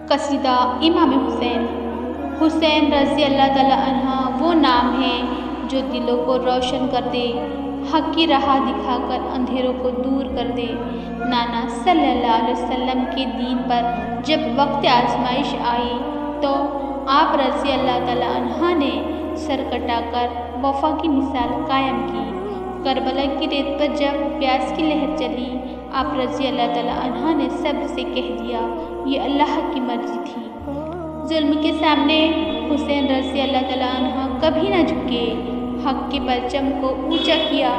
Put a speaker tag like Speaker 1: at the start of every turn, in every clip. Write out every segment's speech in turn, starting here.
Speaker 1: قصیدہ امام حسین۔ حسین رضی اللہ تعالیٰ عنہ وہ نام ہے جو دلوں کو روشن کر دے، حق کی راہ دکھا کر اندھیروں کو دور کر دے۔ نانا صلی اللہ علیہ وسلم کے دین پر جب وقت آزمائش آئی تو آپ رضی اللہ تعالیٰ عنہ نے سر کٹا کر وفا کی مثال قائم کی۔ کربلا کی ریت پر جب پیاس کی لہر چلی، آپ رضی اللہ تعالیٰ عنہ نے صبر سے کہہ دیا یہ اللہ کی مرضی تھی۔ ظلم کے سامنے حسین رضی اللہ تعالیٰ عنہ کبھی نہ جھکے، حق کے پرچم کو اونچا کیا۔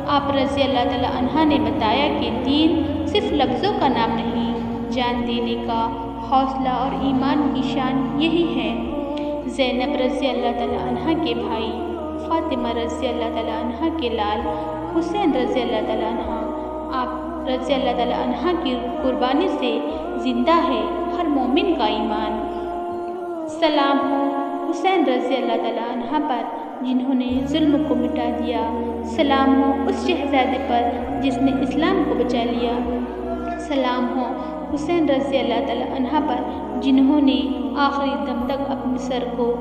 Speaker 1: آپ رضی اللہ تعالیٰ عنہ نے بتایا کہ دین صرف لفظوں کا نام نہیں، جان دینے کا حوصلہ اور ایمان کی شان یہی ہے۔ زینب رضی اللہ تعالیٰ عنہ کے بھائی، فاطمہ رضی اللہ تعالیٰ عنہ کے لال حسین رضی اللہ تعالیٰ عنہ، آپ رضی اللہ تعالیٰ عنہ کی قربانی سے زندہ ہے ہر مومن کا ایمان۔ سلام ہو حسین رضی اللہ تعالیٰ عنہ پر جنہوں نے ظلم کو مٹا دیا، سلام ہو اس شہزادے پر جس نے اسلام کو بچا لیا، سلام ہو حسین رضی اللہ تعالیٰ عنہ پر جنہوں نے آخری دم تک اپنے سر کو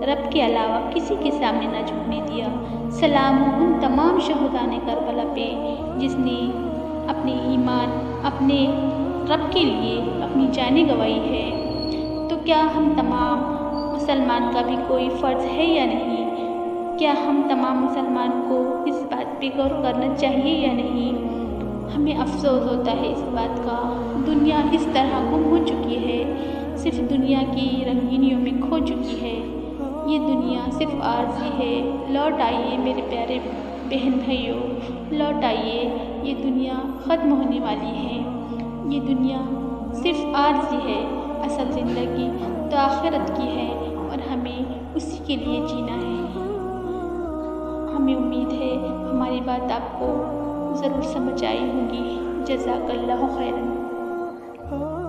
Speaker 1: رب کے علاوہ کسی کے سامنے نہ جھکنے دیا، سلام ہو ان تمام شہداء کربلا پہ جس نے اپنے ایمان، اپنے رب کے لیے اپنی جانیں گنوائی ہے۔ تو کیا ہم تمام مسلمان کا بھی کوئی فرض ہے یا نہیں؟ کیا ہم تمام مسلمان کو اس بات پہ غور کرنا چاہیے یا نہیں؟ ہمیں افسوس ہوتا ہے اس بات کا، دنیا اس طرح گم ہو چکی ہے، صرف دنیا کی رنگینیوں میں کھو چکی ہے۔ یہ دنیا صرف عارضی ہے، لوٹ آئیے میرے پیارے بہن بھائیوں، لوٹ آئیے، یہ دنیا ختم ہونے والی ہے، یہ دنیا صرف عارضی ہے، اصل زندگی تو آخرت کی ہے اور ہمیں اسی کے لیے جینا ہے۔ ہمیں امید ہے ہماری بات آپ کو ضرور سمجھ آئی ہوگی۔ جزاک اللہ خیرا۔